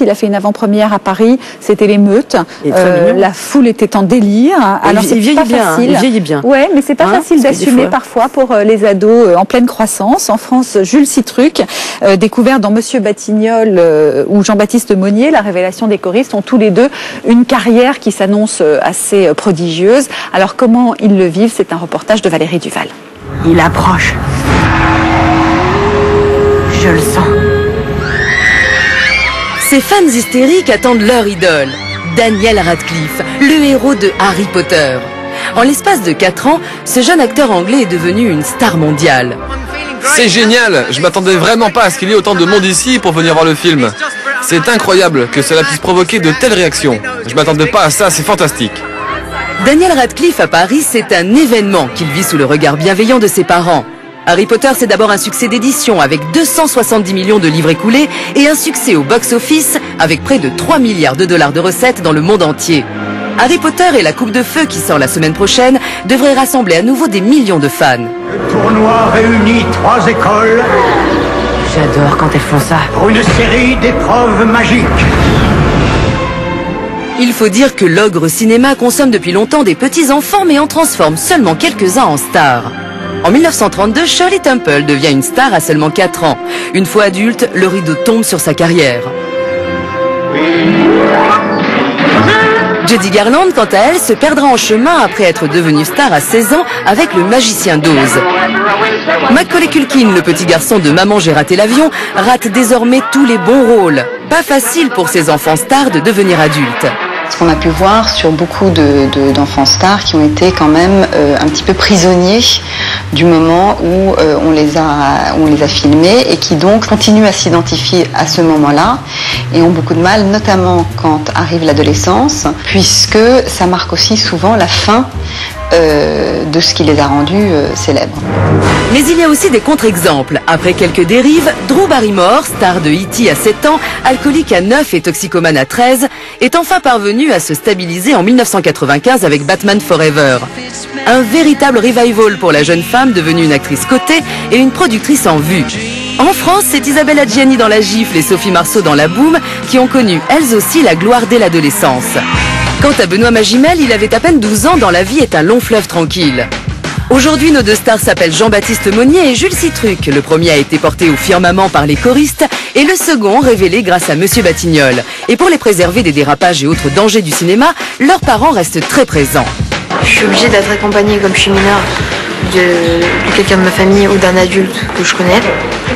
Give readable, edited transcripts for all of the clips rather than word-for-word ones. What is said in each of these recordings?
Il a fait une avant-première à Paris, c'était l'émeute. La foule était en délire. Alors il vieillit bien, il vieillit bien. Ouais, mais c'est pas facile d'assumer parfois pour les ados en pleine croissance. En France, Jules Citruc, découvert dans Monsieur Batignolles ou Jean-Baptiste Monnier, la révélation des choristes, ont tous les deux une carrière qui s'annonce assez prodigieuse. Alors comment ils le vivent? C'est un reportage de Valérie Duval. Il approche. Je le sens. Ces fans hystériques attendent leur idole, Daniel Radcliffe, le héros de Harry Potter. En l'espace de 4 ans, ce jeune acteur anglais est devenu une star mondiale. C'est génial! Je m'attendais vraiment pas à ce qu'il y ait autant de monde ici pour venir voir le film. C'est incroyable que cela puisse provoquer de telles réactions. Je m'attendais pas à ça, c'est fantastique. Daniel Radcliffe à Paris, c'est un événement qu'il vit sous le regard bienveillant de ses parents. Harry Potter, c'est d'abord un succès d'édition avec 270 millions de livres écoulés et un succès au box-office avec près de 3 milliards de dollars de recettes dans le monde entier. Harry Potter et la Coupe de Feu qui sort la semaine prochaine devraient rassembler à nouveau des millions de fans. Le tournoi réunit 3 écoles. J'adore quand elles font ça. Pour une série d'épreuves magiques. Il faut dire que l'ogre cinéma consomme depuis longtemps des petits enfants mais en transforme seulement quelques-uns en stars. En 1932, Shirley Temple devient une star à seulement 4 ans. Une fois adulte, le rideau tombe sur sa carrière. Judy Garland, quant à elle, se perdra en chemin après être devenue star à 16 ans avec Le Magicien d'Oz. Macaulay Culkin, le petit garçon de Maman j'ai raté l'avion, rate désormais tous les bons rôles. Pas facile pour ces enfants stars de devenir adultes. Ce qu'on a pu voir sur beaucoup d'enfants stars qui ont été quand même un petit peu prisonniers du moment où on les a filmés et qui donc continuent à s'identifier à ce moment-là et ont beaucoup de mal, notamment quand arrive l'adolescence, puisque ça marque aussi souvent la fin de ce qui les a rendus célèbres. Mais il y a aussi des contre-exemples. Après quelques dérives, Drew Barrymore, star de E.T. à 7 ans, alcoolique à 9 et toxicomane à 13, est enfin parvenue à se stabiliser en 1995 avec Batman Forever. Un véritable revival pour la jeune femme devenue une actrice cotée et une productrice en vue. En France, c'est Isabelle Adjani dans La Gifle et Sophie Marceau dans La Boum qui ont connu elles aussi la gloire dès l'adolescence. Quant à Benoît Magimel, il avait à peine 12 ans dans La vie est un long fleuve tranquille. Aujourd'hui, nos deux stars s'appellent Jean-Baptiste Monnier et Jules Citruc. Le premier a été porté au firmament par les choristes et le second révélé grâce à Monsieur Batignolles. Et pour les préserver des dérapages et autres dangers du cinéma, leurs parents restent très présents. Je suis obligée d'être accompagnée comme je suis mineure de quelqu'un de ma famille ou d'un adulte que je connais.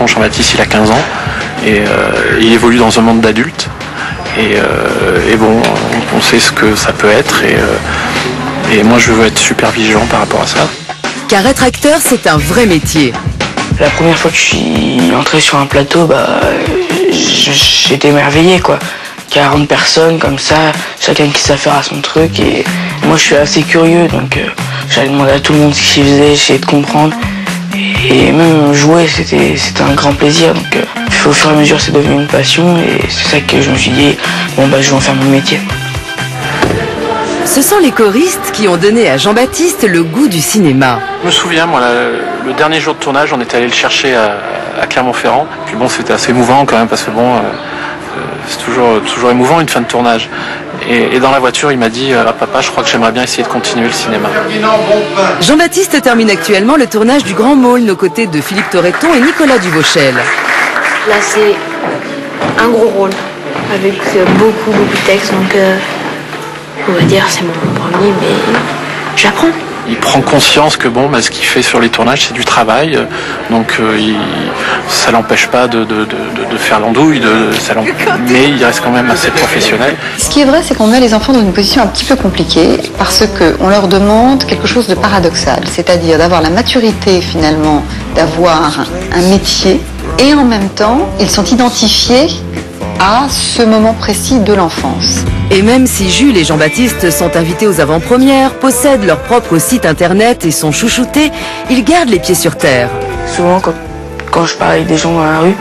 Jean-Baptiste, il a 15 ans et il évolue dans un monde d'adultes. Et bon, on sait ce que ça peut être et moi je veux être super vigilant par rapport à ça. Car être acteur, c'est un vrai métier. La première fois que je suis entré sur un plateau, j'étais émerveillé quoi. 40 personnes comme ça, chacun qui sait faire à son truc et moi je suis assez curieux donc j'allais demander à tout le monde ce qu'ils faisaient, j'essayais de comprendre et même jouer c'était un grand plaisir donc au fur et à mesure c'est devenu une passion et c'est ça que je me suis dit bon je vais en faire mon métier. Ce sont les choristes qui ont donné à Jean-Baptiste le goût du cinéma. Je me souviens, moi, le dernier jour de tournage, on était allé le chercher à Clermont-Ferrand. Puis bon, c'était assez émouvant quand même, parce que bon, c'est toujours émouvant une fin de tournage. Et dans la voiture, il m'a dit papa, je crois que j'aimerais bien essayer de continuer le cinéma. Jean-Baptiste termine actuellement le tournage du Grand Môle, aux côtés de Philippe Torreton et Nicolas Duvauchel. Là, c'est un gros rôle, avec beaucoup de textes, donc on va dire c'est mon premier, mais j'apprends. Il prend conscience que bon, ce qu'il fait sur les tournages, c'est du travail, donc ça l'empêche pas de faire l'andouille, mais il reste quand même assez professionnel. Ce qui est vrai, c'est qu'on met les enfants dans une position un petit peu compliquée parce qu'on leur demande quelque chose de paradoxal, c'est-à-dire d'avoir la maturité finalement, d'avoir un métier, et en même temps, ils sont identifiés à ce moment précis de l'enfance. Et même si Jules et Jean-Baptiste sont invités aux avant-premières, possèdent leur propre site internet et sont chouchoutés, ils gardent les pieds sur terre. Souvent quand je parle avec des gens dans la rue,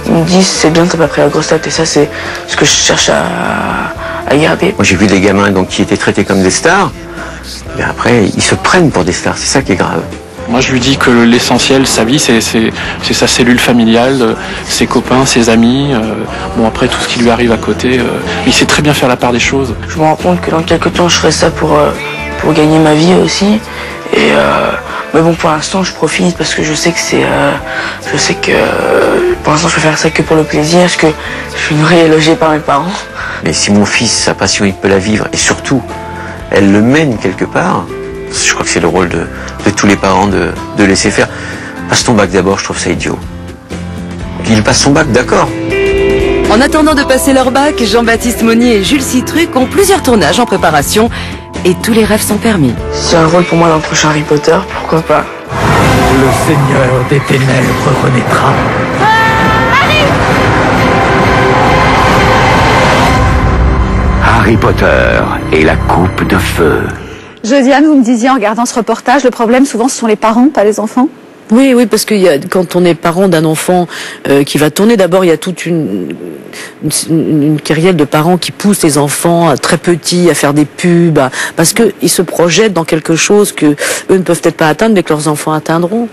ils me disent c'est bien t'as pas pris la grosse tête et ça c'est ce que je cherche à garder. Moi j'ai vu des gamins qui étaient traités comme des stars, mais après ils se prennent pour des stars, c'est ça qui est grave. Moi, je lui dis que l'essentiel, sa vie, c'est sa cellule familiale, ses copains, ses amis. Bon, après, tout ce qui lui arrive à côté, il sait très bien faire la part des choses. Je me rends compte que dans quelques temps, je ferai ça pour gagner ma vie aussi. Mais bon, pour l'instant, je profite parce que je sais que pour l'instant, je vais faire ça que pour le plaisir, parce que je suis nourri et logé par mes parents. Mais si mon fils, sa passion, il peut la vivre, et surtout, elle le mène quelque part, je crois que c'est le rôle de tous les parents de laisser faire. Passe ton bac d'abord, je trouve ça idiot. Il passe son bac, d'accord. En attendant de passer leur bac, Jean-Baptiste Monnier et Jules Citruc ont plusieurs tournages en préparation et tous les rêves sont permis. C'est un rôle pour moi dans le prochain Harry Potter, pourquoi pas. Le Seigneur des Ténèbres renaîtra. Harry Potter et la coupe de feu. Josiane, vous me disiez en regardant ce reportage, le problème souvent ce sont les parents, pas les enfants. Oui, parce que quand on est parent d'un enfant qui va tourner, d'abord il y a toute une kyrielle de parents qui poussent les enfants très petits à faire des pubs, parce qu'ils se projettent dans quelque chose que eux ne peuvent peut-être pas atteindre, mais que leurs enfants atteindront.